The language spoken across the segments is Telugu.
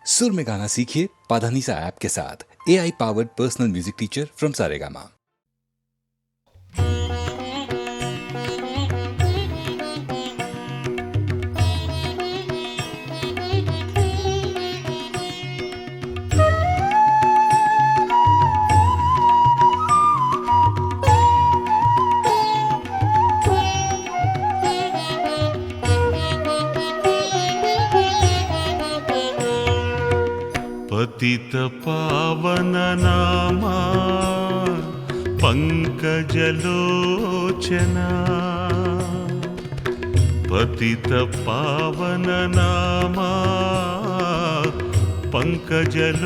सुर में गाना सीखिए पाधानीसा ऐप के साथ। AI powered personal music teacher from Saregama. पतित पावन नामा पंकजलोचना, पतित पावन नामा पंकजलोचना,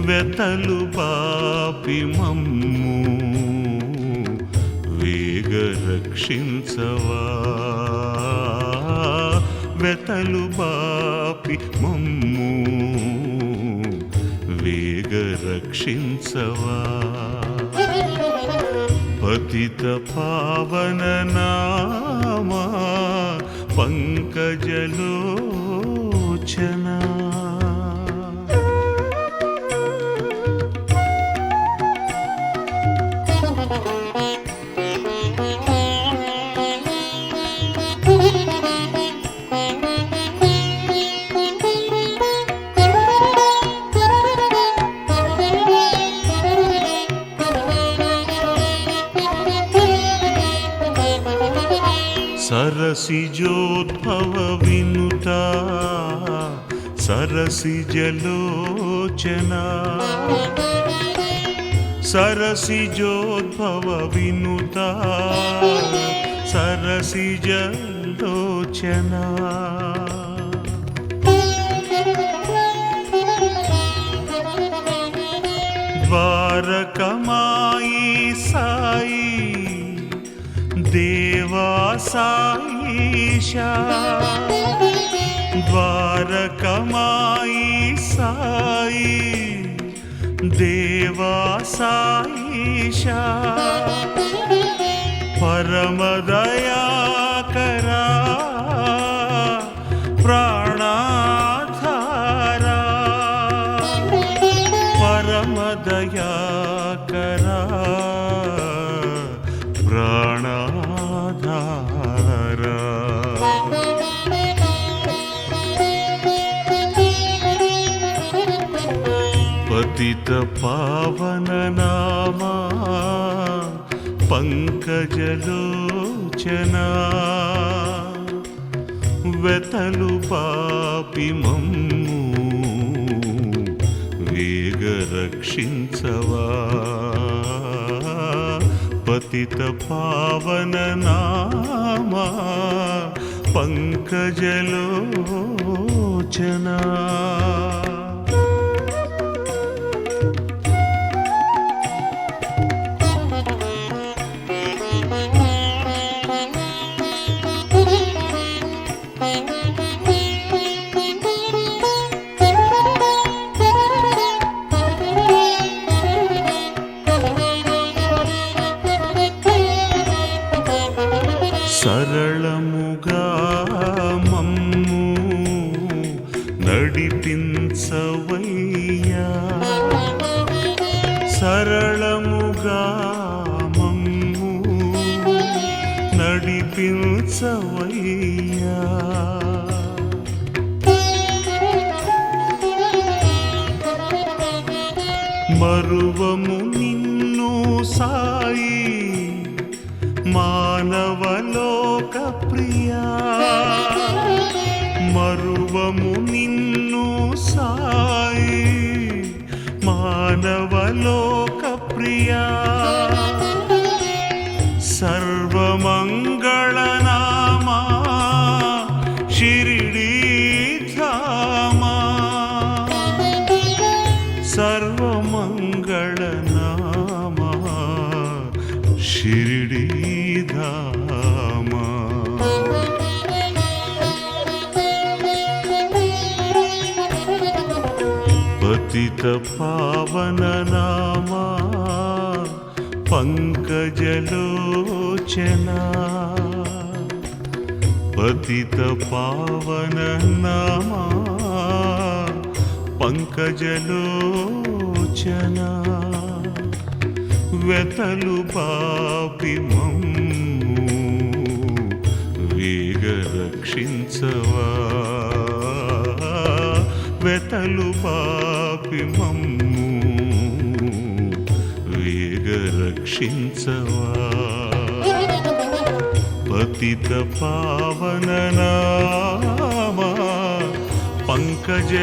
व्यतलु बापि मम्मु वेग रक्षिंचवा, व्यतलु बापि मम्मु वेग रक्षिंचवा, पतित पावन नामा पंकजलोचना। सरसिजोद्भव विनुता सरसिजलोचना, सरसिजोद्भव विनुता सरसिजलोचना, द्वारकमाई साई देवा साईशा, द्वारकमाई साई देवा साईशा, परम दया करा प्राणाधारा, परम दया करा प्राणाधारा, पतित पावन नामा पंकजलोचना, व्यतलु पापि मम्मु वेग रक्षिंचवा, पतित पावन नामा पंकजलोचना। सरलमुगा मम्मु नडिपिंचवయ్యా, सरलमुगा मम्मु नडिपिंचवయ్యా, మరువము నిన్ను సాయి మానవలోక ప్రియా, మరువము నిన్ను సాయి మానవలోక ప్రియా, సర్వమంగళనామా షిరిడీ ధామా, సర్వమంగళనామా షిరిడీ ధామా, पतित पावन नामा पंकजलोचना, పతిత పావన నామా పంకజలోచన వెతలు పాపి మమ్ము వేగ రక్షించవా వెతలు పాపి మమ్ము వేగ రక్షించవా పతిత పావన నామా పంకజలోచన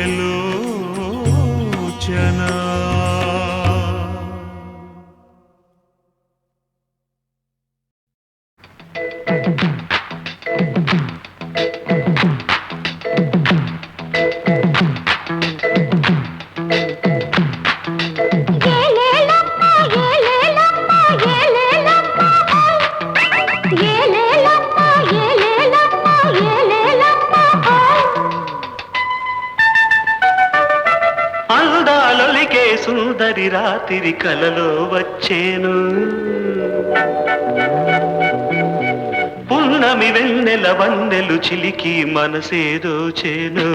అందాలొలికే సుందరి రాత్రి కలలో వచ్చేను పున్నమి వెన్నెల వన్నెలు చిలికి మనసేదో చేను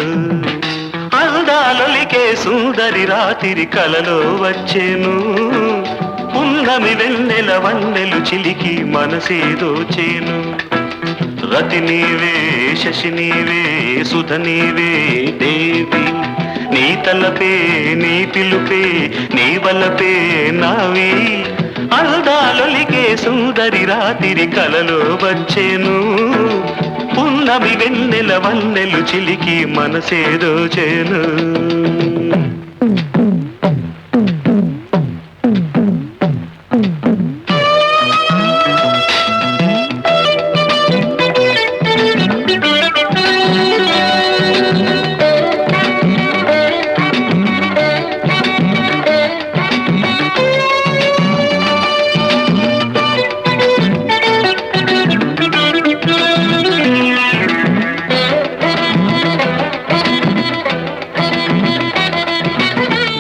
అందాలొలికే సుందరి రాత్రి కలలో వచ్చేను పున్నమి వెన్నెల వన్నెలు చిలికి మనసేదో చేను రతి నీవే శశి నీవే సుధ నీవే దేవి నీ తలపే నీ పిలుపే నీ వలపే నావి అందాలొలికే సుందరి రాత్రి కలలో వచ్చేను పున్నమి వెన్నెల వన్నెలు చిలికి మనసేదో చేను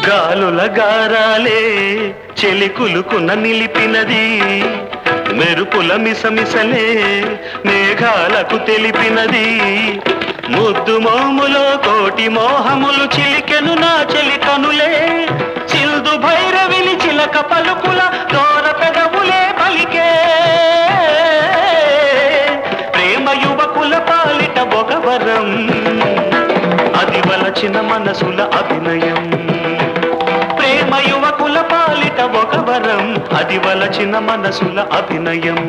గాలుల గారాలే చెలికులుకున నిలిపినది మెరుపుల మిసమిసలే మేఘాలకు తెలిపినది ముద్దు మోములో కోటి మోహములు చిలికెను నా చెలి కనులే చిల్దు భైరవిని చిలక పలుకుల దోర పెదవులే పలికే ప్రేమ యువకుల పాలిట ఒక వరం అది వలచిన మనసుల అభినయం ప్రేమ యువకుల పాలిట ఒక వరం అది వలచిన మనసుల అభినయం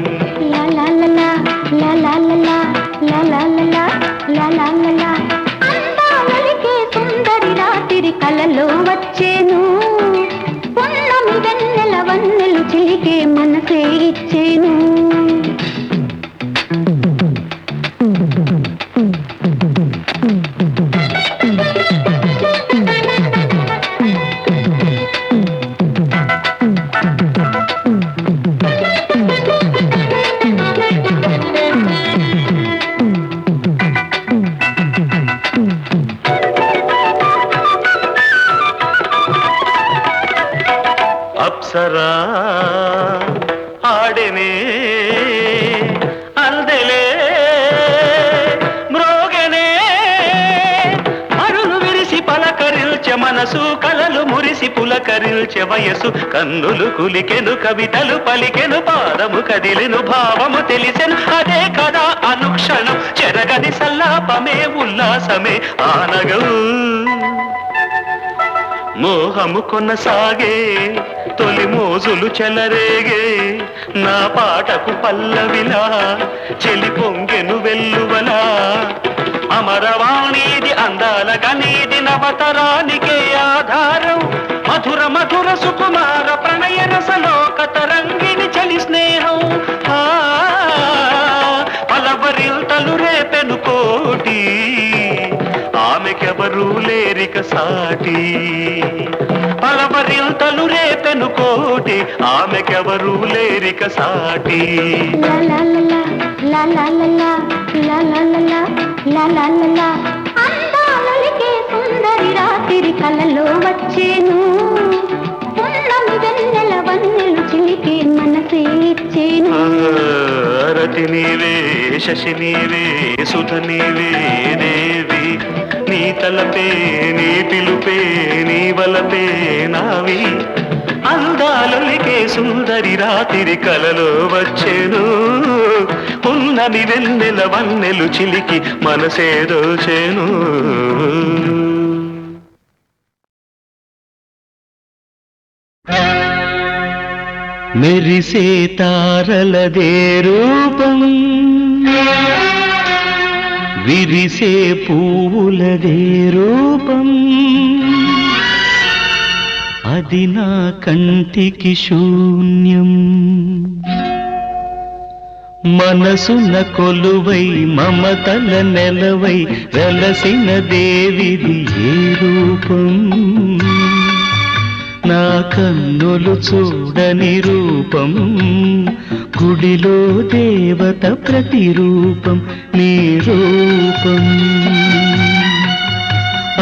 అందాలొలికే సుందరి రాత్రి కలలో వచ్చేను పున్నమి వెన్నెల వన్నెలు చిలికే మనసే ఇచ్చేను అప్సరా ఆడెనే అందెలే మ్రోగనే అరులు విరిసి పలకరిల్చె మనసు కలలు మురిసి పులకరిల్చె వయసు కన్నులు కులికెను కవితలు పలికెను పాదము కదిలెను భావము తెలిసెను అదే కదా అనుక్షణం చెరగని సల్లాపమే ఉల్లాసమే ఆనగవు మోహము కొనసాగే తొలి మోజులు చెలరేగే నా పాటకు పల్లవిలా చెలి పొంగెను వెల్లువలా అమరవాణిది అందాల గనీది నవతరానికే ఆధారం మధుర మధుర సుకుమార ప్రణయ రసలోక తరంగిణి చలి స్నేహం పలవరిల్తలు రేపెను కోటి ఆమెకెవరూ లేరిక సాటి పలవరిల్తలు రేపెను కోటి ఆమెకెవరూ లేరిక సాటి అందాలొలికే సుందరి రాత్రి కలలో వచ్చేను పున్నమి వెన్నెల వన్నెలు చిలికే మనసే ఇచ్చేను హారతి నీవే శశి నీవే సుధ నీవే దేవి నీ తలపే నీ పిలుపే నీ వలపే నావి అందాలొలికే సుందరి రాత్రి కలలో వచ్చేను ఉన్నమి వెన్నెల వన్నెలు చిలికి మనసే దోచేను మెరిసే తారలదే రూపం విరిసే పువ్వులదే రూపం అది నా కంటికి శూన్యం మనసున కొలువై మమతల నెలవై వెలసిన దేవిది ఏ రూపం నా కన్నులు చూడని రూపం గుడిలో దేవత ప్రతిరూపం నీ రూపం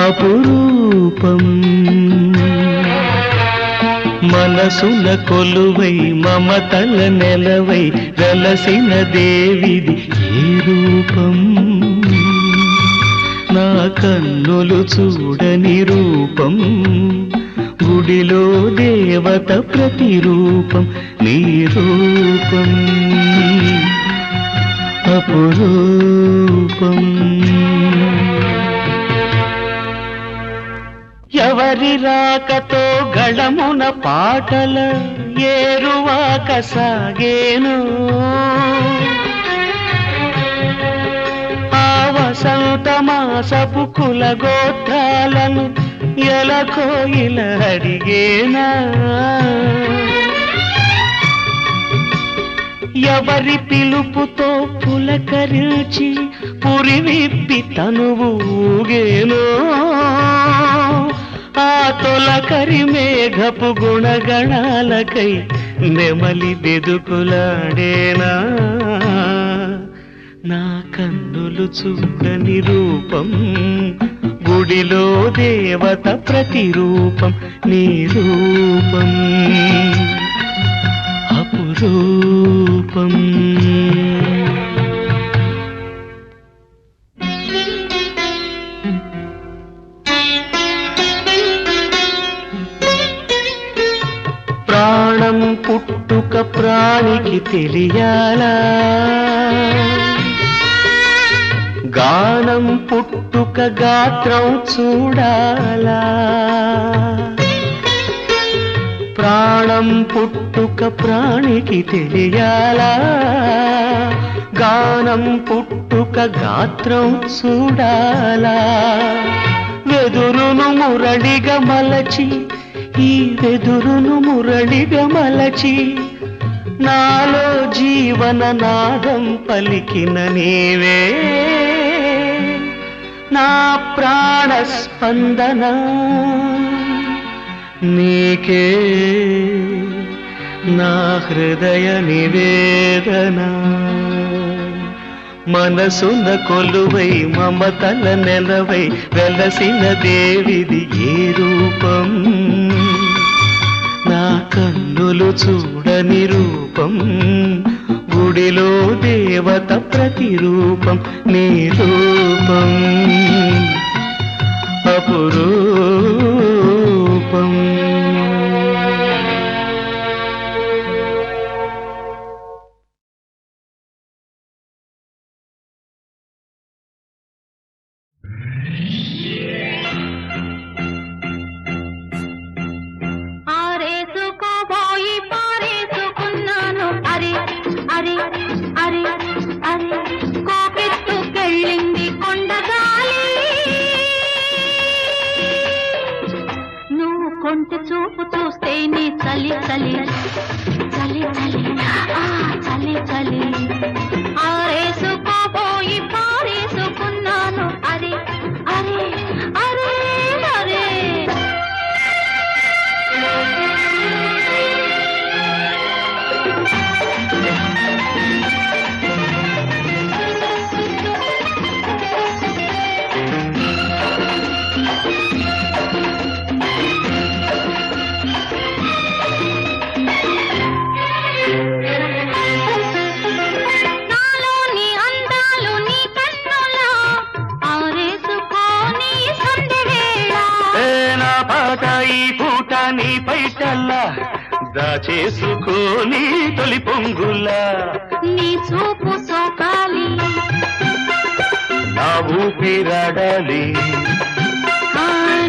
అపురూపం మనసున కొలువై మమతల నెలవై వెలసిన దేవిది ఏ రూపం నా కన్నులు చూడని రూపం గుడిలో దేవత ప్రతిరూపం నీ రూపం అపురూపం ఎవరి రాకతో గళమున పాటల ఏరువాక సాగేను ఆ వసంత మాసపు కుల గోత్రాలను ఎలకోయిల అడిగేనా ఎవరి పిలుపుతో పులకరించి పురివిప్పి తనువు ఊగేనో ఆ తొలకరి మేఘపు గుణగణాలకై నెమలి బెదుకులాడేనా నా కన్నులు చూడని రూపం గుడిలో దేవత ప్రతిరూపం నీ రూపం అపురూపం ప్రాణం పుట్టుక ప్రాణికి తెలియాలా గానం పుట్టుక గాత్రం చూడాలా ప్రాణం పుట్టుక ప్రాణికి తెలియాలా గానం పుట్టుక గాత్రం చూడాలా వెదురును మురళిగా మలచి ఈ వెదురును మురళిగా మలచి నాలో జీవన నాదం పలికిన నీవే నా ప్రాణ స్పందన నీకే నా హృదయ నివేదన మనసున కొలువై మమతల నెలవై వెలసిన దేవిది ఏ రూపం నా కన్నులు చూడని రూపం గుడిలో దేవత ప్రతిరూపం నీ రూపం అపురూపం మాట ఈ పూట నీ పైటల్లా దాచేసుకోని తొలి పొంగులా నీ చూపు సోకాలి నా ఊపిరాడాలి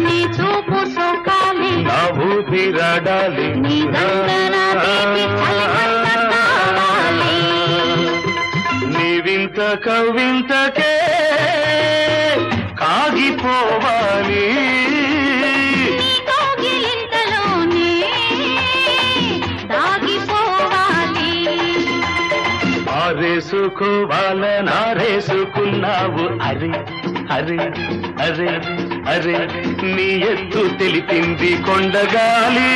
నీ చూపు సోకాలి నా ఊపిరాడాలి నీ దండన తీపి చలిమంట కావాలి. నీవింత కవింతకే కాగిపోవాలి నీ కౌగిలింతలోనే దాగిపోవాలి. ఆరేసుకోవాలనారేసుకున్నావు అరే అరే అరే అరే నీ ఎత్తు తెలిపింది కొండగాలి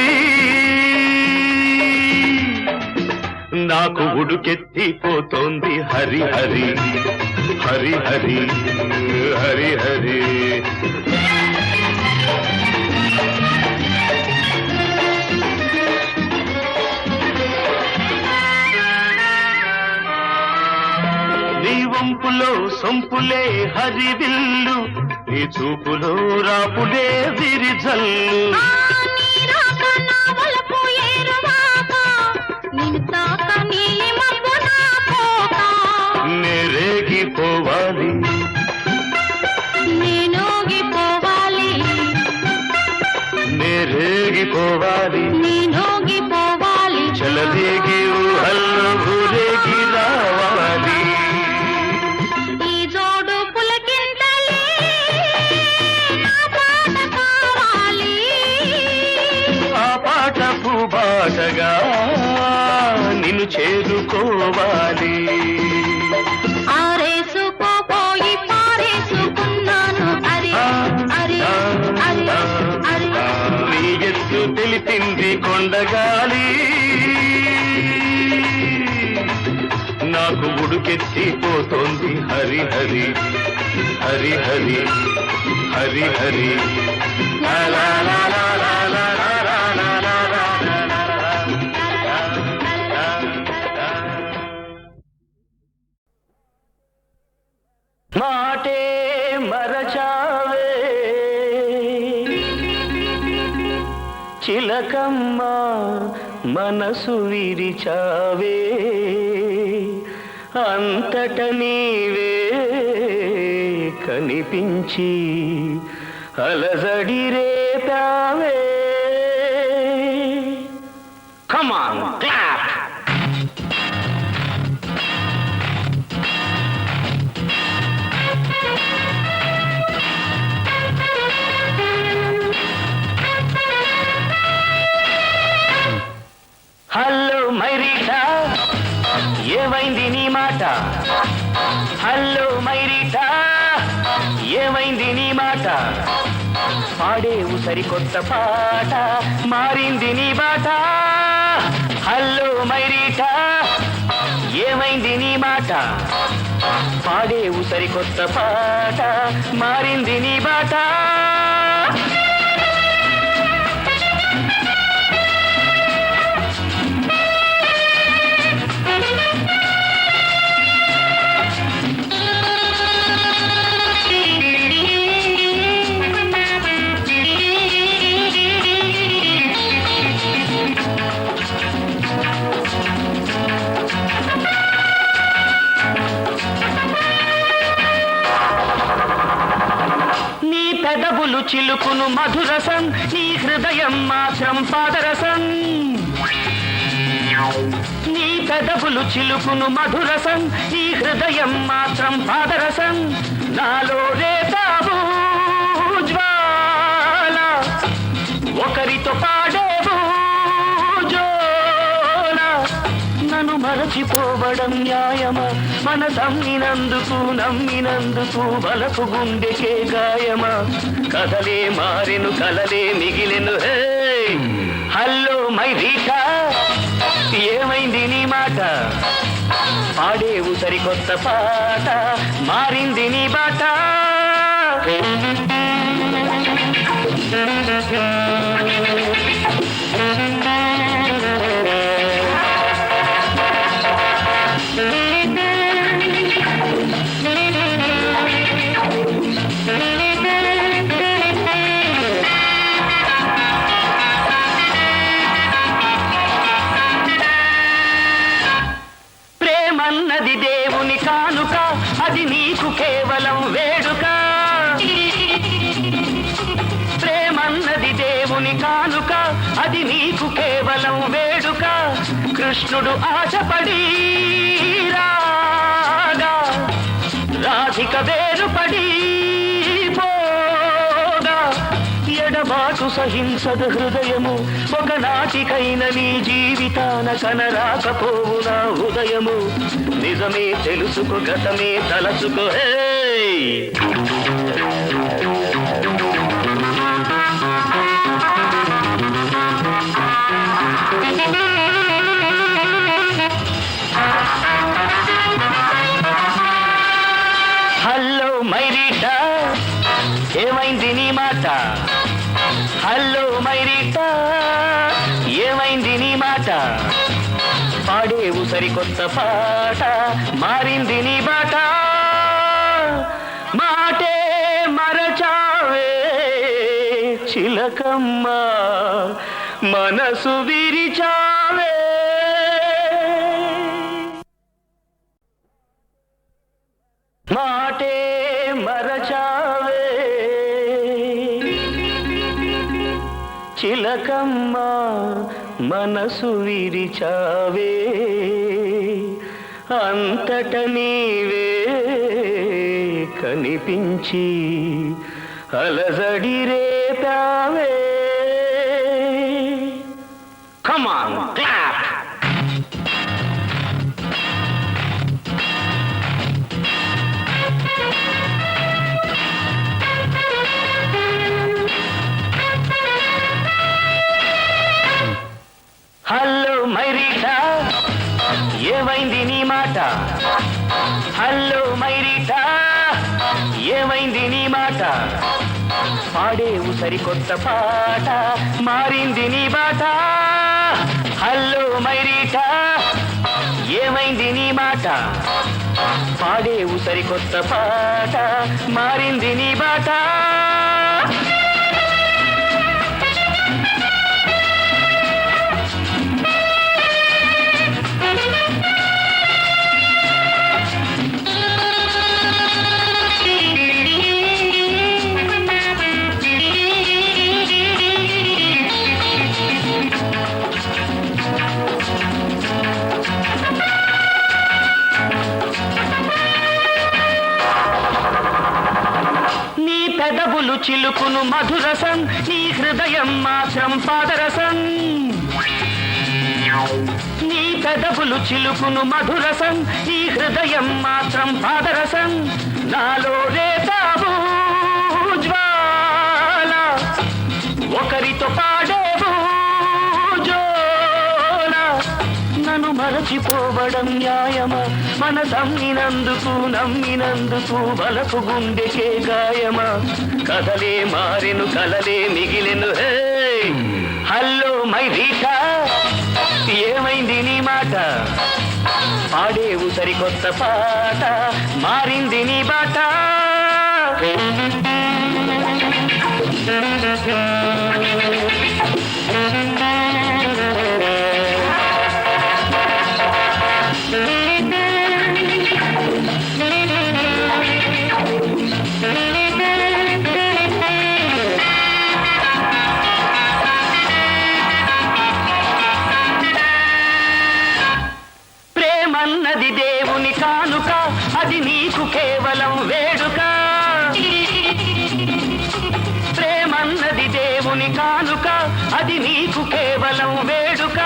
నాకు ఉడుకెత్తిపోతోంది హరి హరి హరి హరి హరి హరి నీ వంపులో సొంపులే హరివిల్లు నీ చూపులో రాపులే విరిజల్లు నీ రాక నా వలపు ఏరువాక నిన్ను తాక నీలి మబ్బు నా పోక నేరేగిపోవాలి నేనోగిపోవాలి నేరేగిపోవాలి నేనోగిపోవాలి చలదేగి ఊహల్లో ఊరేగి రావాలి ఈ జోడు పులకింతలే నా పాట కావాలి. ఆ పాట పూబాటగా నిన్ను చేరుకోవాలి ఆరేసుకోపోయి పారేసుకున్నాను అరే అరే అరే అరే నీ ఎత్తు తెలిపింది కొండగాలి నాకు ఉడుకెత్తిపోతోంది హరి హరి హరి హరి హరి హరి లా లా లా లా లా లా లా లా లా లా మాటే మరచావే చిలకమ్మ మనసు విరిచావే అంతట నీవే కనిపించి అలజడి రేపావే కమాన్ క్లాప్ హలో మైరీటా ఏమైంది నీ మాట హలో మైరీటా ఏమైంది నీ మాట పాడేవు సరికొత్త పాట మారింది నీ బాట హలో మైరీటా ఏమైంది నీ మాట పాడేవు సరికొత్త పాట మారింది నీ బాట పెదవులు చిలుకును మధురసం నీ హృదయం మాత్రం పాదరసం నీ పెదవులు చిలుకును మధురసం నీ హృదయం మాత్రం పాదరసం నాలో రేపావు జ్వాల ఒకరితో పాడేవు జోల నన్ను మరచిపోవడం న్యాయమా మన నమ్మినందుకు బలకు గుండెకే గాయమా కథలే మారెను కలలే మిగిలెను హే హలో మైరీటా ఏమైంది నీ మాట పాడేవు సరికొత్త పాట మారింది నీ బాట అది నీకు కేవలం వేడుక కృష్ణుడు ఆశపడి రాగా రాధిక వేరుపడి పోగా ఎడబాటు సహింసదు హృదయము ఒకనాటికైన నీ జీవితాన కనరాకపోవు నా ఉదయము నిజమే తెలుసుకో గతమే తలచుకో హే హలో మైరీటా ఏమైంది నీ మాట హలో మైరీటా ఏమైంది నీ మాట పాడేవు సరికొత్త పాట మారింది నీ బాట మాటే మరచావే చిలకమ్మ మనసు విరిచావే మాటే మరచావే చిలకమ్మ మనసు విరిచావే అంతట నీవే కనిపించి అలజడి రేపావే Come on, clap! హలో మైరీటా ఏమైంది నీ మాట హలో మైరీటా ఏమైంది నీ మాట పాడేవు సరికొత్త పాట మారింది నీ బాట హలో మైరీటా ఏమైంది నీ మాట పాడేవు సరికొత్త పాట మారింది నీ బాట పెదవులు చిలుకును మధురసం నీ హృదయం మాత్రం పాదరసం నీ పెదవులు చిలుకును మధురసం నీ హృదయం మాత్రం పాదరసం నాలో రేతావు జ్వాల ఒకరితో పాడేవు జోల నన్ను మరచిపోవడం న్యాయమా మన నమ్మినందుకు బలపు గుండెకే గాయమా కథలే మారెను కలలే మిగిలెను హే హలో మైరీటా ఏమైంది నీ మాట పాడేవు సరికొత్త పాట మారింది నీ బాట ప్రేమన్నది దేవుని కానుక అది నీకు కేవలం వేడుక ప్రేమన్నది దేవుని కానుక అది నీకు కేవలం వేడుక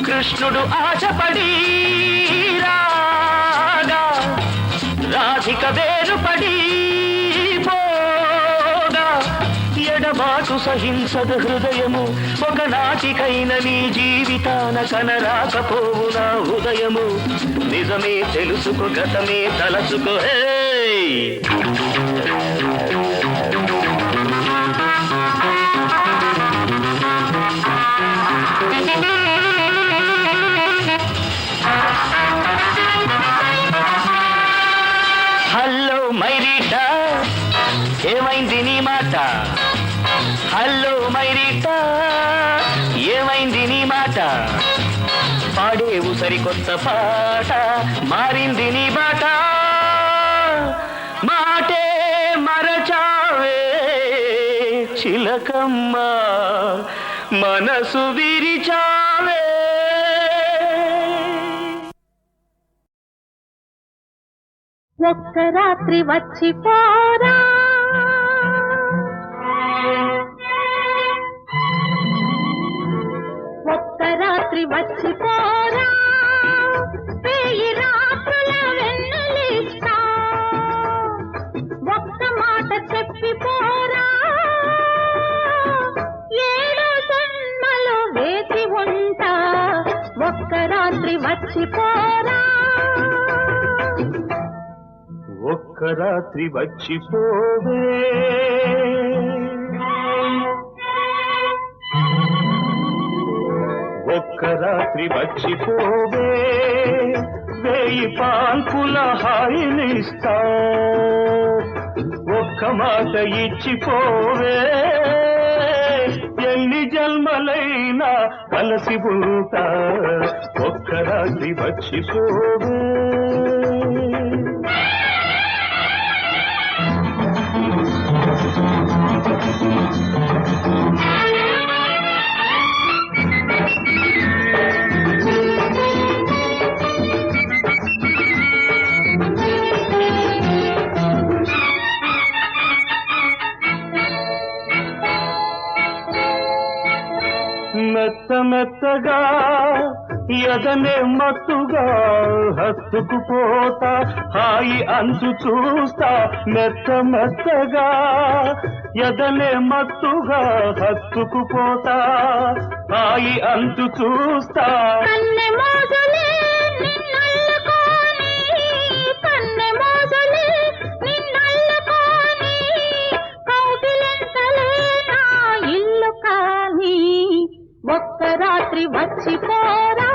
కృష్ణుడు ఆశపడి రాగా రాధిక వేరుపడి పోగా ఎడబాటు సహింసదు హృదయము ఒకనాటికైన నీ జీవితాన కనరాకపోవు నా ఉదయము నిజమే తెలుసుకో గతమే తలచుకో హే హలో మైరీటా ఏమైంది నీ మాట హలో మైరీటా ఏమైంది నీ మాట పాడేవు సరికొత్త పాట మారింది నీ బాట మాటే మరచావే చిలకమ్మ మనసు విరిచావే. ఒక్క రాత్రి వచ్చిపోరా ఒక్క రాత్రి వచ్చిపోరా వేయి రాత్రుల వెన్నెలిస్తా ఒక్క మాట చెప్పిపోరా ఏడు జన్మలు వేచి ఉంటా ఒక్క రాత్రి వచ్చిపోరా ఒక్క రాత్రి వచ్చిపోవే. ఒక్క రాత్రి వచ్చిపోవే వేయి పాన్పుల హాయినిస్తా ఒక్క మాట ఇచ్చిపోవే ఎన్ని జన్మలైనా కలిసి ఉంటా ఒక్క రాత్రి వచ్చిపోవే. మెత్త మెత్తగా ఎదనే మత్తుగా హత్తుకుపోతా హాయి అంచు చూస్తా మెత్త మెత్తగా ఎదనే మత్తుగా హత్తుకుపోతా హాయి అంచు చూస్తా కన్నె మోజులే నిన్నల్లుకోని కన్నె మోజులే నిన్నల్లుకోని కౌగిలింతలే నా ఇల్లు కాని ఒక్క రాత్రి వచ్చిపోరా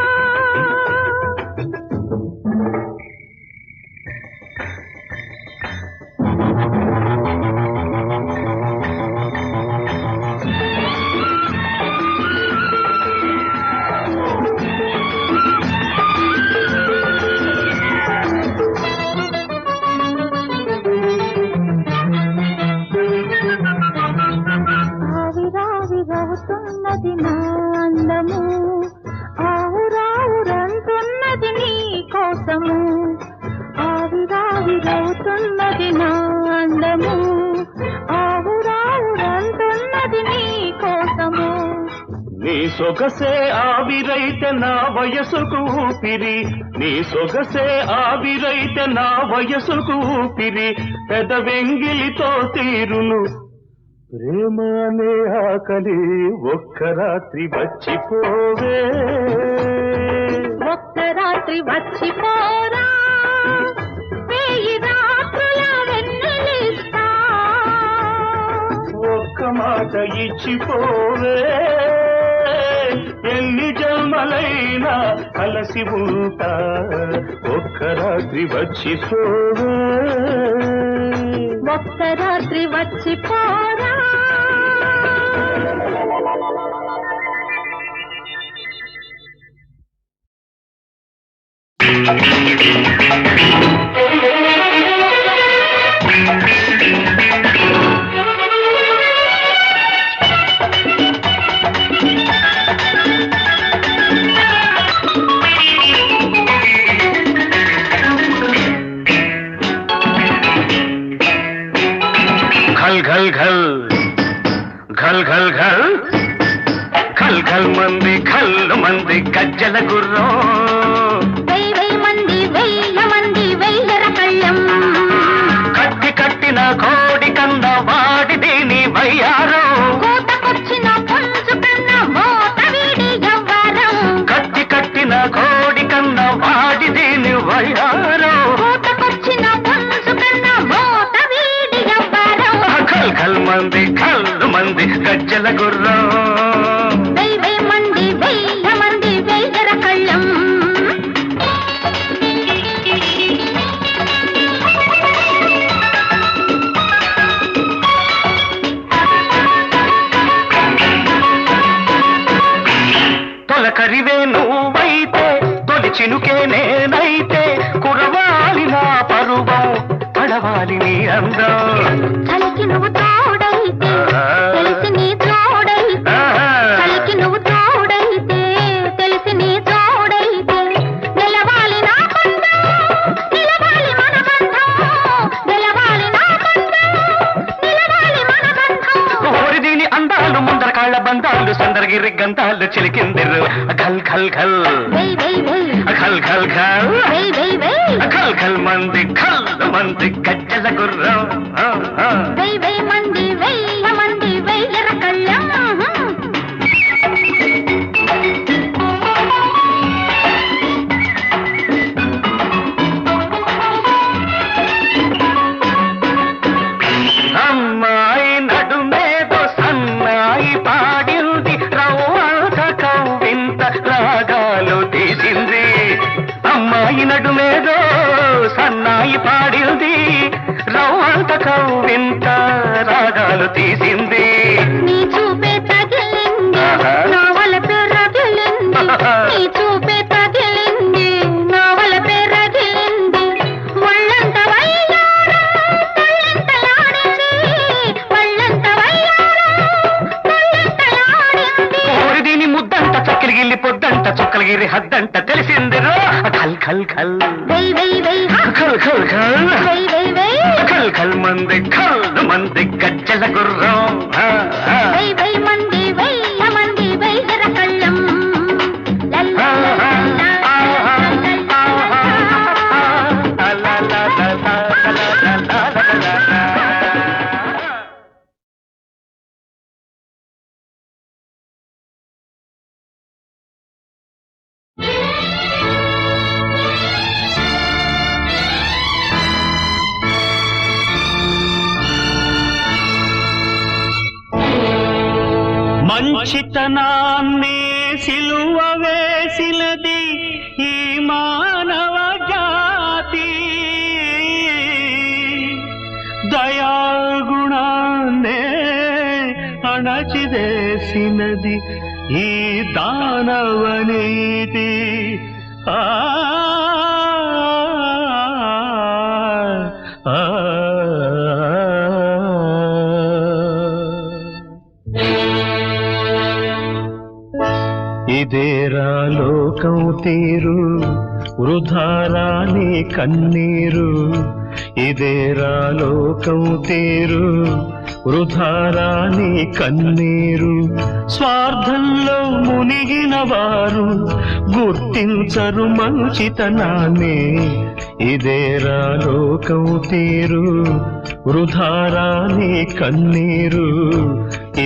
ఆవిరావిరవుతున్నది నా అందము ఆవురావురంటున్నది నీ కోసము ఆవిరావిరవుతున్నది నా అందము ఆవురావురంటున్నది నీ కోసము నీ సొగసే ఆవిరైతే నా వయసుకు ఊపిరి నీ సొగసే ఆవిరైతే నా వయసుకు ఊపిరి పెదవెంగిలితో తీరును ప్రేమ అనే ఆకలి ఒక్క రాత్రి వచ్చిపోవే ఒక్క రాత్రి వచ్చిపోరా వేయి రాత్రుల వెన్నెలిస్తా ఒక్క మాట ఇచ్చిపోవే ఎన్ని జన్మలైనా కలిసి ఉంటా ఒక్క రాత్రి వచ్చిపోవే ఒక్క రాత్రి వచ్చిపోరా घल घल घल घल घल घल घल मंदी घल मंदी गज्जल गुर्रो వెయ్యి మంది వెయ్యర కళ్ళం కట్టి కట్టిన కోడి కన్న వాడి దీని వయ్యారో కోతకొచ్చిన పుంజు కన్న మోత వీడి ఎవ్వరం కట్టి కట్టిన కోడి కన్న వాడి దీని వయ్యారో కోతకొచ్చిన పుంజు కన్న మోత వీడి ఎవ్వరం ఖల్ ఖల్ మంది గజ్జల గుర్రో వెయ్యి మంది వెయ్యర కళ్ళం తొలకరివే నువ్వైతే తొలి చినుకే నేనైతే కురవాలి నా పరువం పడవాలి నీ అందం చలికి నువ్వు తోడైతే తెలిసి నీ తోడైతే చలికి అందాలు సందరగిరి గంధాలు చిలికిందిరు ఘల్ ఘల్ ఘల్ వెయ్ వెయ్ వెయ్ ఘల్ ఘల్ ఘల్ వెయ్ వెయ్ వెయ్ ఘల్ ఘల్ మంది గజ్జల గుర్రం వెయ్ వెయ్ మంది వెయ్య మంది వెయ్యర కళ్ళం అమ్మాయి నడుమేదో సన్నాయి పాడింది రవ్వంత కవ్వింత రాగాలు తీసింది అమ్మాయి నడుమేదో సన్నాయి పాడింది రవ్వంత కవ్వింత రాగాలు తీసింది నీ చూపే తగిలింది నా వలపే రగిలింది నీ చూపే తగిలింది నా వలపే రగిలింది ఒళ్ళంత వయ్యారం ఒళ్ళంత వయ్యారం కోరి దీని ముద్దంట చక్కెరగిల్లి పొద్దంట చుక్కలగిరి హద్దంట తెలిసిందిరో ఖల్ ఖల్ ఖల్ వెయ్ వెయ్ వెయ్ ఖల్ ఖల్ ఖల్ వెయ్ వెయ్ వెయ్ ఖల్ ఖల్ మంది గజ్జల గుర్రం వెయ్ వెయ్ మంది వెయ్య మంది వెయ్యర కళ్ళం మంచితనాన్ని సిలువ వేసినది ఈ మానవ జాతి దయాగుణాన్నే అణచివేసినది ఈ దానవ నీతి ఇదేరా లోకం తీరు వృధారాని కన్నీరు ఇదేరా లోకం తీరు వృధారాని కన్నీరు స్వార్థంలో మునిగిన వారు గుర్తించరు మంచితనాన్ని ఇదేరా లోకం తీరు వృధారాని కన్నీరు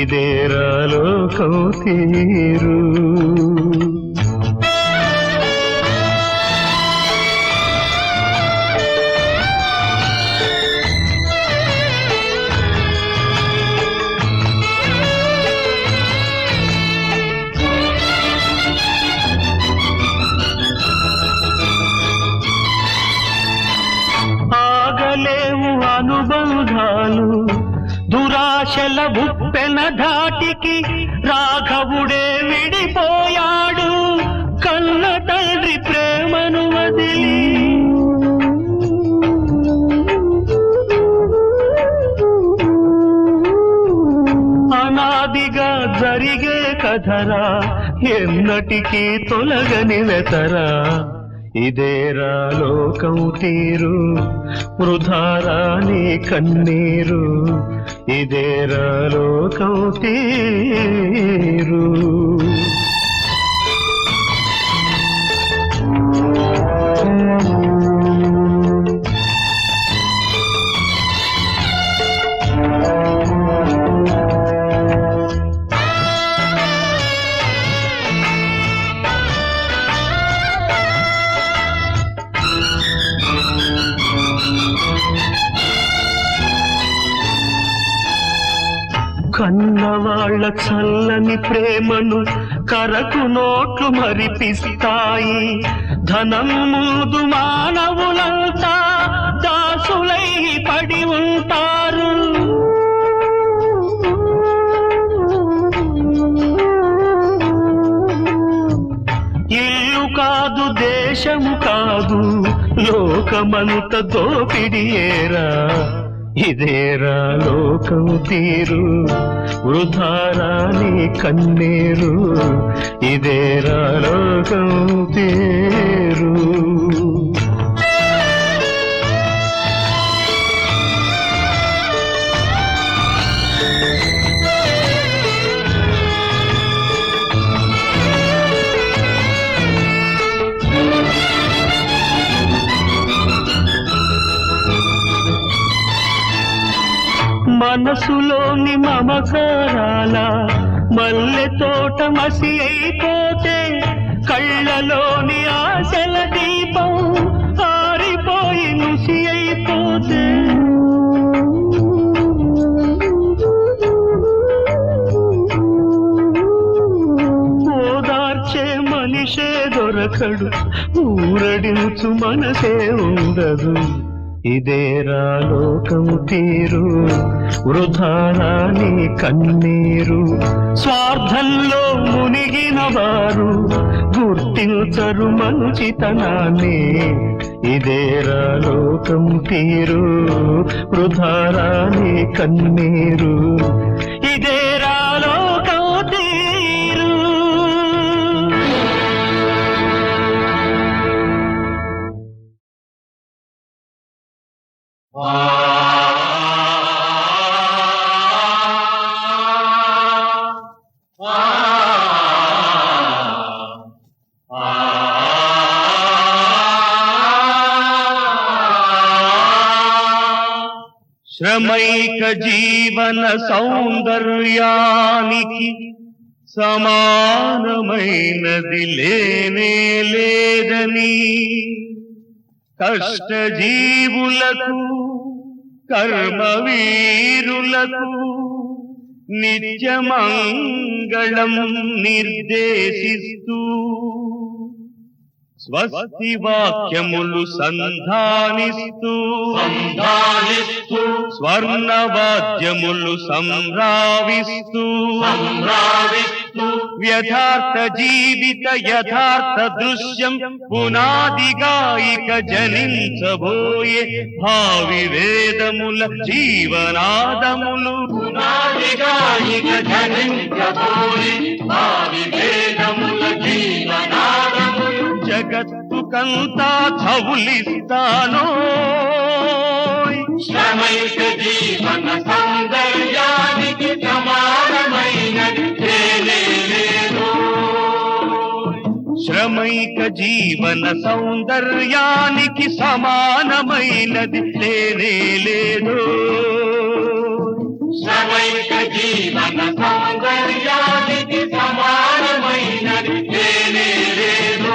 ఇదేరా లోకం తీరు ఆగలేవు అనుబంధాలు దురాశల బుప్పెన ధాటికి రాఘవుడే విడిపోయాడు కన్న తండ్రి ప్రేమను వదిలి అనాదిగా జరిగే కథరా ఎన్నటికీ తొలగని వెతరా ఇదేరా లోకం తీరు వృధారాని కన్నీరు ఇదేరా లోకం తీరు కన్నవాళ్ల చల్లని ప్రేమను కరకు నోట్లు మరిపిస్తాయి ధనం ముందు మానవులంతా దాసులై పడి ఉంటారు ఇల్లు కాదు దేశము కాదు లోకమంత దోపిడియేరా ఇదేరా లోకం తీరు వృధారాని కన్నీరు ఇదేరా లోకం తీరు మనసులోని మమకారాల మల్లె తోట మసి అయిపోతే కళ్ళలోని ఆశల దీపం ఆరిపోయి నుసి అయిపోతే ఓదార్చే మనిషే దొరకడు, ఊరడించు మనసే ఉండదు. ఇదేరా లోకం తీరు, వృధాని కన్నీరు. స్వార్థంలో మునిగిన వారు గుర్తించరు మంచితనాన్ని. ఇదేరా లోకం తీరు, వృధాని కన్నీరు. ఇదేరా లోకం తీరు. శ్రమైక జీవన సౌందర్యానికి సమానమైనది లేనే లేదని, కష్టజీవులకు కర్మవీరులకు నిత్యమంగళం నిర్దేశిస్తూ స్వస్తి వాక్యములు సంధానిస్తూ స్వర్ణవాద్యములు సంభ్రావిస్తూ వ్యథార్థ జీవిత యథార్థ దృశ్యం పునాదిగాయిక జనించబోయే భావి వేదముల జీవనాదములు. పునాదిగాయిక జనించబోయే భావి వేదముల జీవనాదములు. జగత్తుకంతా చవులిస్తానో శ్రమైక జీవన సౌందర్యానికి సమానమైనది లేదు. శ్రమైక జీవన సౌందర్యానికి సమానమైనది లేనే లేదు. శ్రమైక జీవన సౌందర్యానికి సమానమైనది లేనే లేదు.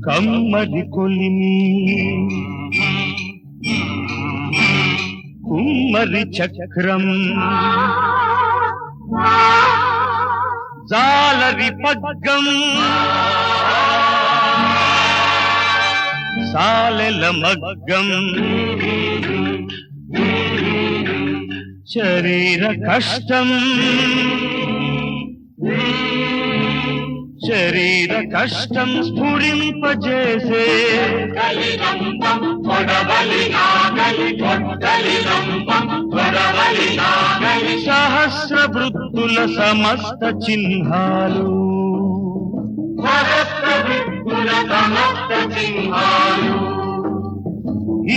కమ్మడి కొలిమి కుమ్మరి చక్రం జాలరి పగ్గం సాలెల మగ్గం శరీర కష్టం శరీర కష్టం స్ఫురింపజేసే సహస్ర వృత్తుల సమస్త చిహ్నాలు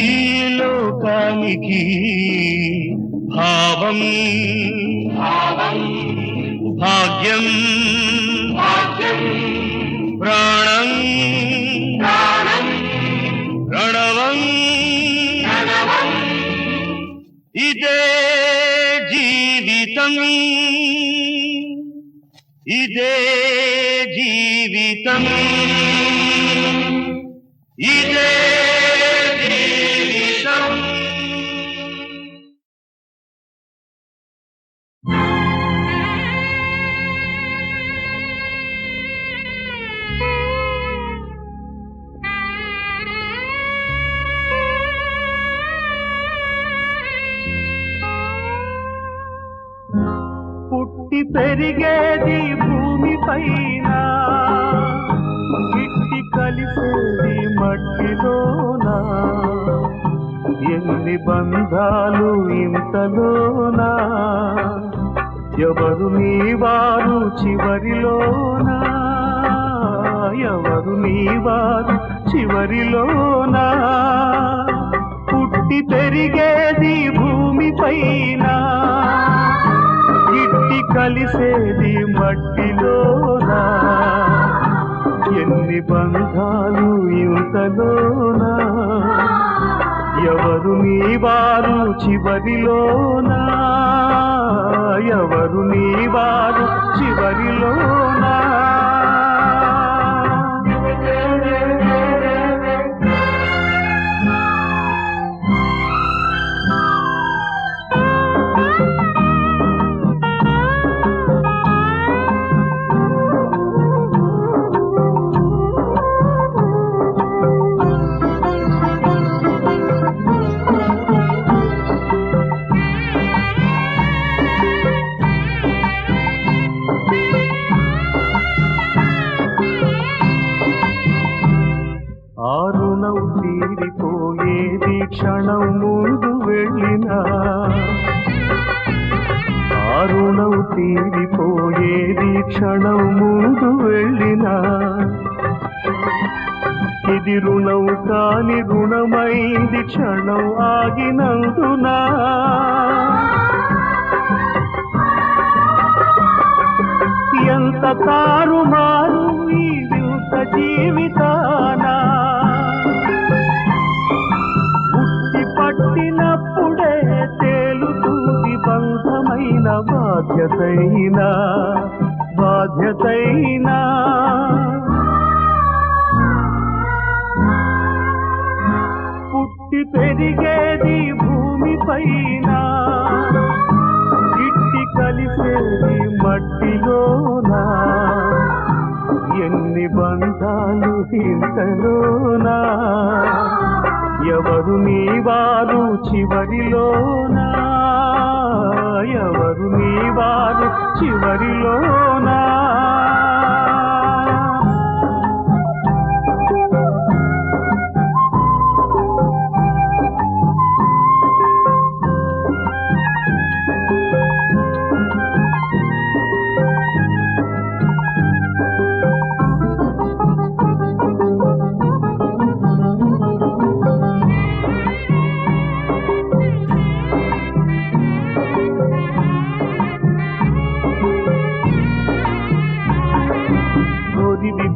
ఈ లోకానికి భావం భాగ్యం ప్రాణం ప్రణవం ఇదే జీవితం ఇదే జీవితం ఇదే జీవితం. పుట్టి పెరిగేది భూమి పైన, గిట్టి కలిసేది మట్టిలోనా, ఎన్ని బంధాలు ఇంతలోనా, ఎవరు నీ వారు చివరిలోనా, ఎవరు నీ వారు చివరిలోనా. పుట్టి పెరిగేది భూమి పైన, గిట్టి కలిసేది మట్టిలోనా, ఎన్ని బంధాలు ఇంతలోనా, ఎవరు నీ వారు చివరిలోనా ఎవరు నీ వారు చివరిలోనా ఆరుణం తీరిపోయేది క్షణం ముందు వెళ్ళినా ఆరుణం తీరిపోయేది క్షణం ముందు వెళ్ళినా ఇది రుణం కాని రుణమైంది క్షణం ఆగినందునా ఎంత తారుమారు ఈ వింత జీవితానా ఉట్టి పట్టినప్పుడే తేలుతుంది బంధమైన బాధ్యతైనా పుట్టి పెరిగేది భూమిపైన ఇట్టి కలిసేది మట్టిలోనా ఎన్ని బంధాలు ఇంతలోనా ఎవరు నీ వారు చివరిలోనా ఎవరు నీ వారు చివరిలోనా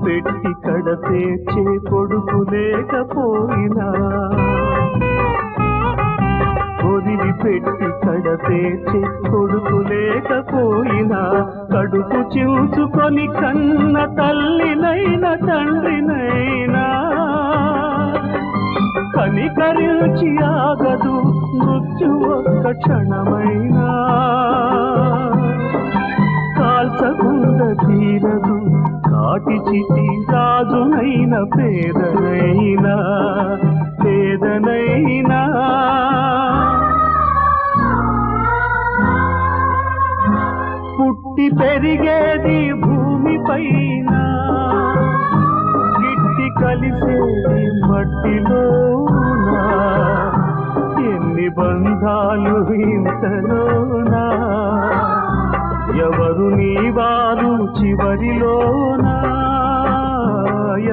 పెట్టి కడతేర్చే కొడుకు లేకపోయినా ఒదివి పెట్టి కడతేర్చే కొడుకు లేకపోయినా కడుపు చూచుకొని కన్న తల్లినైనా తండ్రినైనా కనికరించి ఆగదు మృత్యు ఒక్క క్షణమైనా కాల్చకుండా తీరదు కాటి చిటి రాజునైన పేదనైనా పుట్టి పెరిగేది భూమిపైన గిట్టి కలిసేది మట్టిలోనా ఎన్ని బంధాలు ఇంతలోనా ఎవరు నీ వారు చివరిలోనా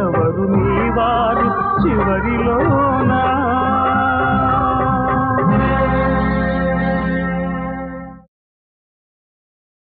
ఎవరు నీ వారు చివరిలో